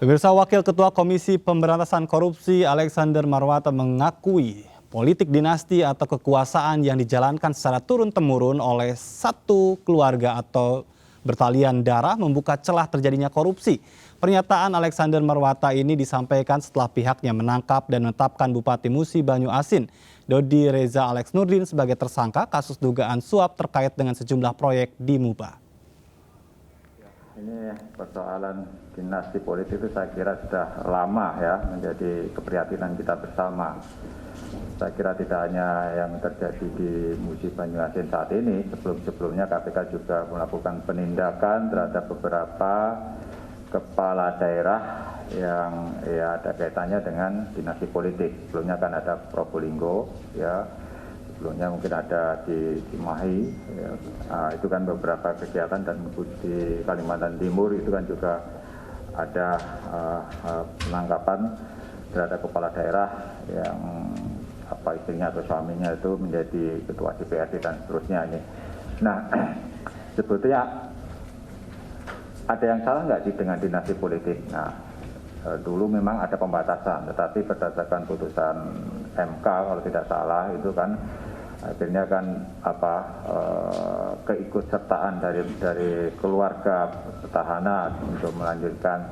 Pemirsa, Wakil Ketua Komisi Pemberantasan Korupsi Alexander Marwata mengakui politik dinasti atau kekuasaan yang dijalankan secara turun-temurun oleh satu keluarga atau bertalian darah membuka celah terjadinya korupsi. Pernyataan Alexander Marwata ini disampaikan setelah pihaknya menangkap dan menetapkan Bupati Musi Banyu Asin, Dodi Reza Alex Nurdin sebagai tersangka kasus dugaan suap terkait dengan sejumlah proyek di Muba. Ini persoalan dinasti politik itu saya kira sudah lama ya menjadi keprihatinan kita bersama. Saya kira tidak hanya yang terjadi di Musi Banyu Asin saat ini, sebelumnya KPK juga melakukan penindakan terhadap beberapa kepala daerah yang ya ada kaitannya dengan dinasti politik. Sebelumnya kan ada Probolinggo ya. Sebelumnya mungkin ada di Cimahi, ya. Itu kan beberapa kegiatan, dan di Kalimantan Timur itu kan juga ada penangkapan terhadap kepala daerah yang istrinya atau suaminya itu menjadi ketua DPRD dan seterusnya ini. Nah, sebetulnya ada yang salah nggak sih dengan dinasti politik? Nah, dulu memang ada pembatasan, tetapi berdasarkan putusan MK kalau tidak salah itu kan akhirnya kan keikutsertaan dari keluarga petahana untuk melanjutkan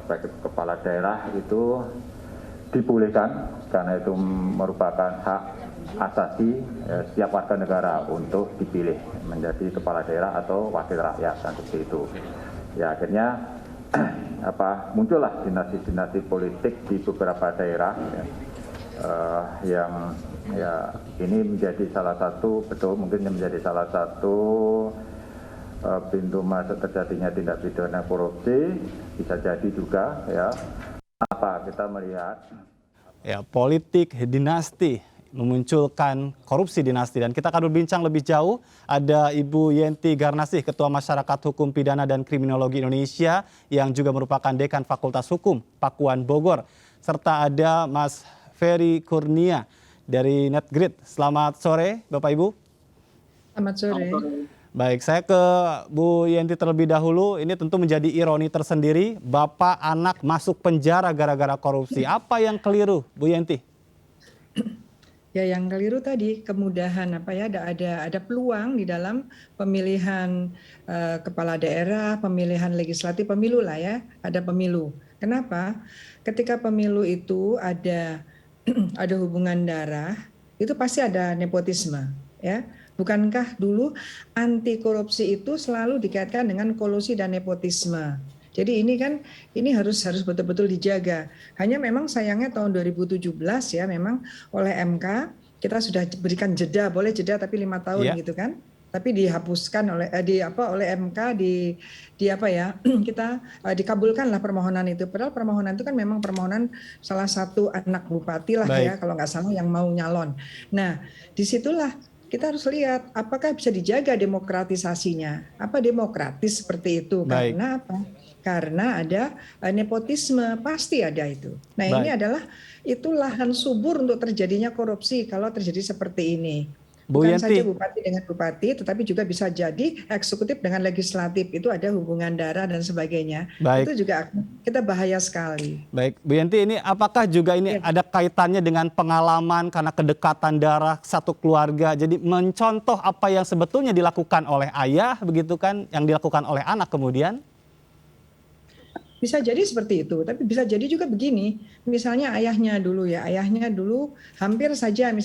sebagai kepala daerah itu dibolehkan karena itu merupakan hak asasi setiap warga negara untuk dipilih menjadi kepala daerah atau wakil rakyat dan seperti itu. Ya akhirnya muncullah dinasti-dinasti politik di beberapa daerah ya, yang ya ini menjadi salah satu menjadi salah satu pintu masuk terjadinya tindak pidana korupsi, bisa jadi juga ya. Kita melihat ya, politik dinasti memunculkan korupsi dinasti, dan kita akan berbincang lebih jauh. Ada Ibu Yenti Garnasih, Ketua Masyarakat Hukum Pidana dan Kriminologi Indonesia yang juga merupakan Dekan Fakultas Hukum Pakuan Bogor, serta ada Mas Ferry Kurnia dari NetGrid. Selamat sore Bapak Ibu. Selamat sore. Baik, saya ke Bu Yenti terlebih dahulu. Ini tentu menjadi ironi tersendiri, bapak anak masuk penjara gara-gara korupsi. Apa yang keliru, Bu Yenti? Ya, yang keliru tadi kemudahan ada peluang di dalam pemilihan kepala daerah, pemilihan legislatif, pemilu lah ya, ada pemilu. Kenapa? Ketika pemilu itu ada ada hubungan darah, itu pasti ada nepotisme, ya. Bukankah dulu anti korupsi itu selalu dikaitkan dengan kolusi dan nepotisme. Jadi ini harus betul-betul dijaga. Hanya memang sayangnya tahun 2017 ya memang oleh MK kita sudah berikan jeda, boleh jeda tapi 5 tahun gitu kan. Tapi dihapuskan oleh MK kita dikabulkanlah permohonan itu. Padahal permohonan itu kan memang permohonan salah satu anak bupati lah ya kalau nggak salah yang mau nyalon. Nah, disitulah kita harus lihat apakah bisa dijaga demokratisasinya. Apa demokratis seperti itu? Karena apa? Karena ada nepotisme, pasti ada itu. Nah, ini adalah itu lahan subur untuk terjadinya korupsi kalau terjadi seperti ini. Bukan saja bupati dengan bupati, tetapi juga bisa jadi eksekutif dengan legislatif. Itu ada hubungan darah dan sebagainya. Itu juga kita bahaya sekali. Baik, Bu Yenti, ini apakah juga ini ada kaitannya dengan pengalaman karena kedekatan darah satu keluarga? Jadi mencontoh apa yang sebetulnya dilakukan oleh ayah, begitu kan, yang dilakukan oleh anak kemudian? Bisa jadi seperti itu, tapi bisa jadi juga begini, misalnya ayahnya dulu hampir saja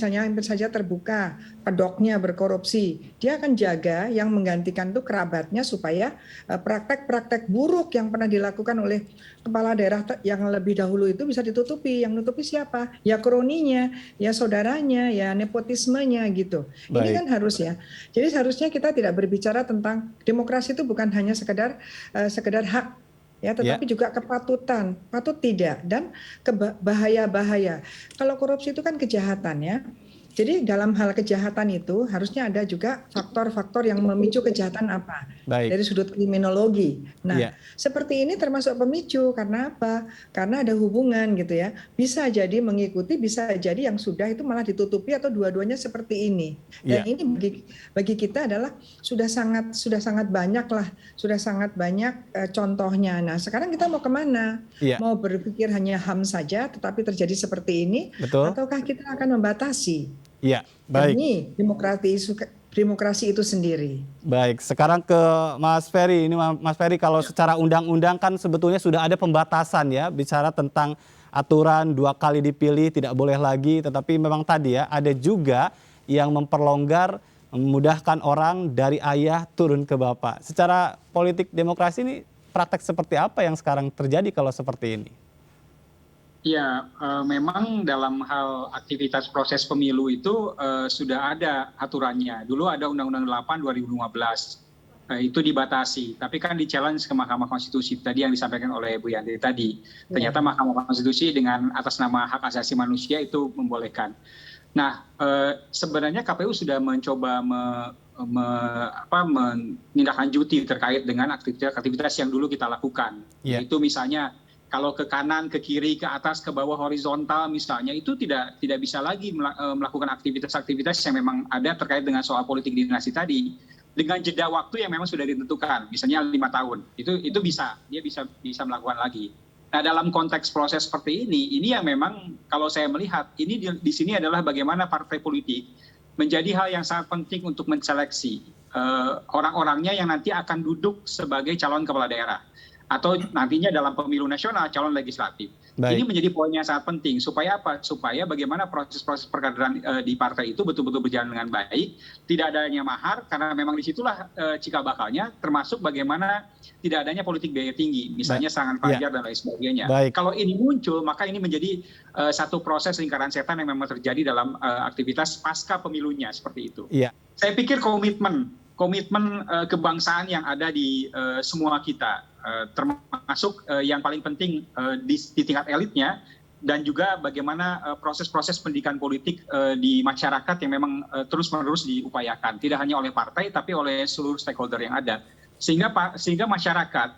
terbuka pedoknya berkorupsi, dia akan jaga yang menggantikan itu kerabatnya supaya praktek-praktek buruk yang pernah dilakukan oleh kepala daerah yang lebih dahulu itu bisa ditutupi. Yang nutupi siapa? Ya kroninya, ya saudaranya, ya nepotismenya gitu. Ini kan harus ya. Jadi seharusnya kita tidak berbicara tentang demokrasi itu bukan hanya sekedar hak. Ya, tetapi juga kepatutan, patut tidak, dan bahaya-bahaya. Kalau korupsi itu kan kejahatan ya. Jadi dalam hal kejahatan itu harusnya ada juga faktor-faktor yang memicu kejahatan apa Baik. dari sudut kriminologi. Nah, Iya. seperti ini termasuk pemicu karena apa? Karena ada hubungan gitu ya. Bisa jadi mengikuti, bisa jadi yang sudah itu malah ditutupi atau dua-duanya seperti ini. Dan Iya. ini bagi kita adalah sudah sangat banyak lah, sudah sangat banyak contohnya. Nah, sekarang kita mau kemana? Iya. Mau berpikir hanya HAM saja, tetapi terjadi seperti ini, Betul. ataukah kita akan membatasi Iya. Baik. demi demokrasi itu sendiri? Baik, sekarang ke Mas Ferry. Ini Mas Ferry, kalau secara undang-undang kan sebetulnya sudah ada pembatasan ya, bicara tentang aturan 2 kali dipilih tidak boleh lagi, tetapi memang tadi ya ada juga yang memperlonggar, memudahkan orang dari ayah turun ke bapak. Secara politik demokrasi ini praktek seperti apa yang sekarang terjadi kalau seperti ini? Ya, memang dalam hal aktivitas proses pemilu itu sudah ada aturannya. Dulu ada Undang-Undang 8 2015, itu dibatasi. Tapi kan di-challenge ke Mahkamah Konstitusi tadi yang disampaikan oleh Bu Yanti tadi. Ternyata Mahkamah Konstitusi dengan atas nama hak asasi manusia itu membolehkan. Nah, sebenarnya KPU sudah mencoba menindaklanjuti terkait dengan aktivitas yang dulu kita lakukan. Yeah. Yaitu misalnya kalau ke kanan, ke kiri, ke atas, ke bawah horizontal misalnya, itu tidak bisa lagi melakukan aktivitas-aktivitas yang memang ada terkait dengan soal politik dinasti tadi dengan jeda waktu yang memang sudah ditentukan, misalnya 5 tahun. Itu dia bisa melakukan lagi. Nah, dalam konteks proses seperti ini yang memang kalau saya melihat ini di sini adalah bagaimana partai politik menjadi hal yang sangat penting untuk menseleksi orang-orangnya yang nanti akan duduk sebagai calon kepala daerah atau nantinya dalam pemilu nasional calon legislatif. Baik. Ini menjadi poin yang sangat penting. Supaya apa? Supaya bagaimana proses-proses perkaderan di partai itu betul-betul berjalan dengan baik, tidak adanya mahar, karena memang disitulah cikal bakalnya, termasuk bagaimana tidak adanya politik biaya tinggi, misalnya serangan fajar dan lain sebagainya. Baik. Kalau ini muncul, maka ini menjadi satu proses lingkaran setan yang memang terjadi dalam aktivitas pasca pemilunya, seperti itu. Iya. Saya pikir komitmen kebangsaan yang ada di semua kita, termasuk yang paling penting di tingkat elitnya, dan juga bagaimana proses-proses pendidikan politik di masyarakat yang memang terus-menerus diupayakan, tidak hanya oleh partai tapi oleh seluruh stakeholder yang ada, sehingga masyarakat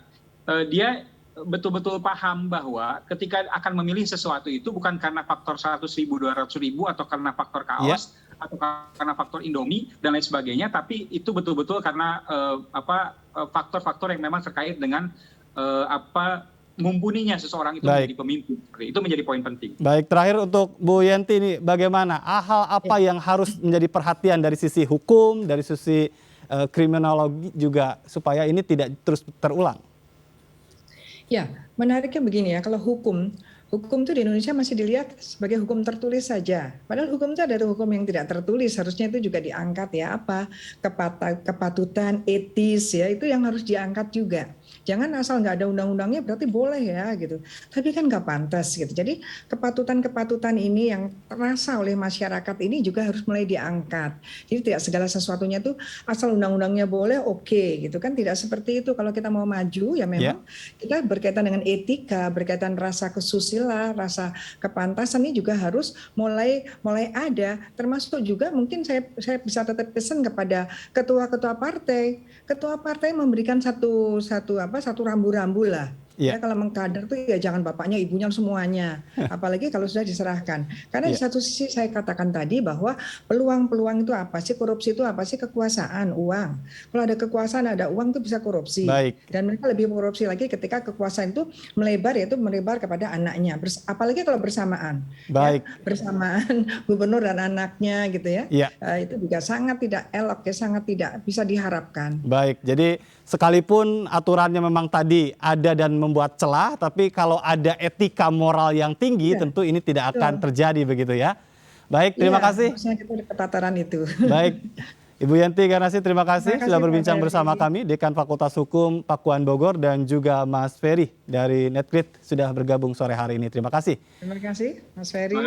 dia betul-betul paham bahwa ketika akan memilih sesuatu itu bukan karena faktor 100.000, 200.000 atau karena faktor kaos, atau karena faktor Indomie dan lain sebagainya, tapi itu betul-betul karena faktor-faktor yang memang terkait dengan mumpuninya seseorang itu menjadi pemimpin. Itu menjadi poin penting. Baik, terakhir untuk Bu Yanti ini, bagaimana hal apa yang harus menjadi perhatian dari sisi hukum, dari sisi kriminologi juga supaya ini tidak terus terulang? Ya, menariknya begini ya, kalau hukum itu di Indonesia masih dilihat sebagai hukum tertulis saja. Padahal hukum itu ada hukum yang tidak tertulis, harusnya itu juga diangkat ya, kepatutan, etis ya, itu yang harus diangkat juga. Jangan asal nggak ada undang-undangnya berarti boleh ya gitu. Tapi kan nggak pantas gitu. Jadi kepatutan-kepatutan ini yang terasa oleh masyarakat ini juga harus mulai diangkat. Jadi tidak segala sesuatunya tuh asal undang-undangnya boleh oke gitu kan, tidak seperti itu. Kalau kita mau maju ya memang kita berkaitan dengan etika, berkaitan rasa kesusila, rasa kepantasan ini juga harus mulai ada. Termasuk juga mungkin saya bisa tetap pesan kepada ketua-ketua partai. Ketua partai memberikan satu rambu-rambu lah. Ya, kalau mengkader tuh ya jangan bapaknya, ibunya semuanya. Apalagi kalau sudah diserahkan. Karena di satu sisi saya katakan tadi bahwa peluang-peluang itu apa sih? Korupsi itu apa sih? Kekuasaan, uang. Kalau ada kekuasaan, ada uang itu bisa korupsi. Baik. Dan mereka lebih korupsi lagi ketika kekuasaan itu melebar kepada anaknya. Apalagi kalau bersamaan. Baik. Ya, bersamaan gubernur dan anaknya gitu ya. Itu juga sangat tidak elok ya, sangat tidak bisa diharapkan. Baik, jadi sekalipun aturannya memang tadi ada dan membuat celah, tapi kalau ada etika moral yang tinggi, tentu ini tidak akan terjadi begitu ya. Baik, terima kasih. Itu ketataran itu. Baik, Ibu Yanti Garnasi, terima kasih sudah berbincang bersama kami, Dekan Fakultas Hukum Pakuan Bogor, dan juga Mas Ferry dari Netgrid sudah bergabung sore hari ini. Terima kasih. Terima kasih Mas Ferry,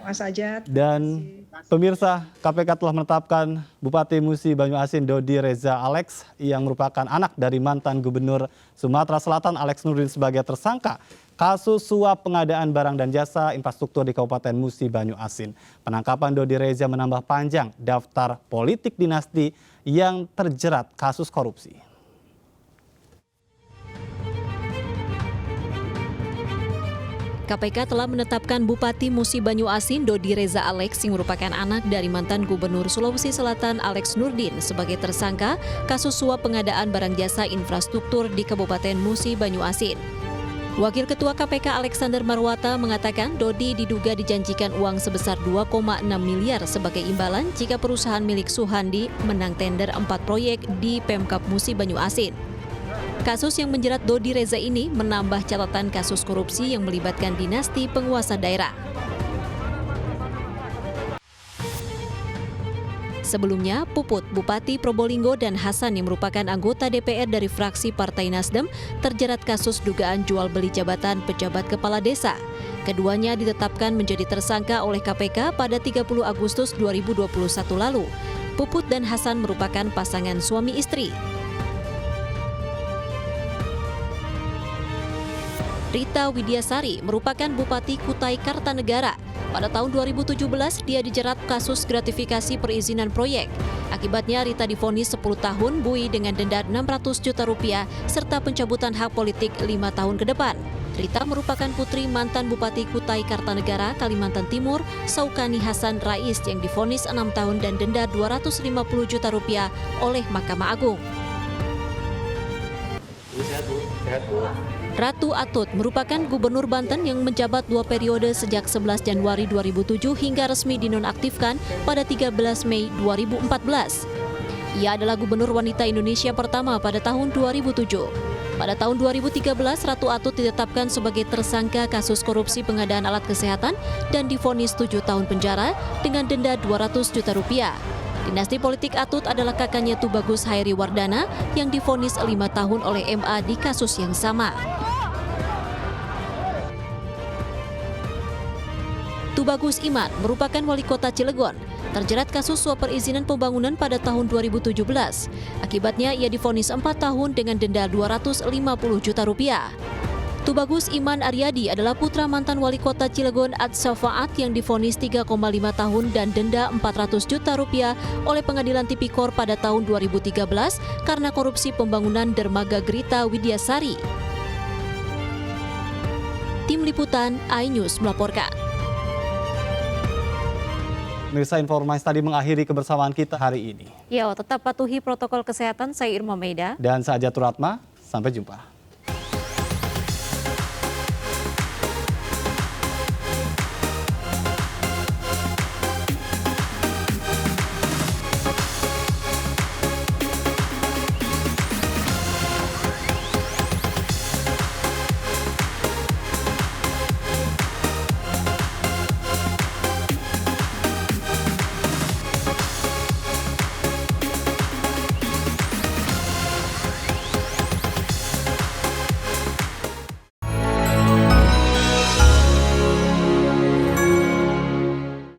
Mas Ajat. Dan pemirsa, KPK telah menetapkan Bupati Musi Banyuasin Dodi Reza Alex yang merupakan anak dari mantan Gubernur Sumatera Selatan Alex Nurdin sebagai tersangka kasus suap pengadaan barang dan jasa infrastruktur di Kabupaten Musi Banyu Asin. Penangkapan Dodi Reza menambah panjang daftar politik dinasti yang terjerat kasus korupsi. KPK telah menetapkan Bupati Musi Banyu Asin Dodi Reza Alex yang merupakan anak dari mantan Gubernur Sulawesi Selatan Alex Nurdin sebagai tersangka kasus suap pengadaan barang jasa infrastruktur di Kabupaten Musi Banyu Asin. Wakil Ketua KPK Alexander Marwata mengatakan Dodi diduga dijanjikan uang sebesar 2,6 miliar sebagai imbalan jika perusahaan milik Suhandi menang tender 4 proyek di Pemkab Musi Banyu Asin. Kasus yang menjerat Dodi Reza ini menambah catatan kasus korupsi yang melibatkan dinasti penguasa daerah. Sebelumnya, Puput, Bupati Probolinggo dan Hasan yang merupakan anggota DPR dari fraksi Partai Nasdem terjerat kasus dugaan jual beli jabatan pejabat kepala desa. Keduanya ditetapkan menjadi tersangka oleh KPK pada 30 Agustus 2021 lalu. Puput dan Hasan merupakan pasangan suami istri. Rita Widiasari merupakan Bupati Kutai Kartanegara. Pada tahun 2017, dia dijerat kasus gratifikasi perizinan proyek. Akibatnya Rita divonis 10 tahun bui dengan denda 600 juta rupiah serta pencabutan hak politik 5 tahun ke depan. Rita merupakan putri mantan Bupati Kutai Kartanegara, Kalimantan Timur, Saukani Hasan Rais yang divonis 6 tahun dan denda 250 juta rupiah oleh Mahkamah Agung. Ratu Atut merupakan Gubernur Banten yang menjabat 2 periode sejak 11 Januari 2007 hingga resmi dinonaktifkan pada 13 Mei 2014. Ia adalah Gubernur wanita Indonesia pertama pada tahun 2007. Pada tahun 2013, Ratu Atut ditetapkan sebagai tersangka kasus korupsi pengadaan alat kesehatan dan divonis 7 tahun penjara dengan denda 200 juta rupiah. Dinasti politik Atut adalah kakaknya Tubagus Hairi Wardana yang divonis 5 tahun oleh MA di kasus yang sama. Tubagus Iman merupakan wali kota Cilegon, terjerat kasus suap perizinan pembangunan pada tahun 2017. Akibatnya ia divonis 4 tahun dengan denda 250 juta rupiah. Tubagus Iman Aryadi adalah putra mantan wali kota Cilegon Ad Safaat yang divonis 3,5 tahun dan denda 400 juta rupiah oleh Pengadilan Tipikor pada tahun 2013 karena korupsi pembangunan dermaga Grita Widiasari. Tim Liputan iNews melaporkan. Pemirsa, informasi tadi mengakhiri kebersamaan kita hari ini. Ya, tetap patuhi protokol kesehatan. Saya Irma Meida. Dan saya Jaturatma, sampai jumpa.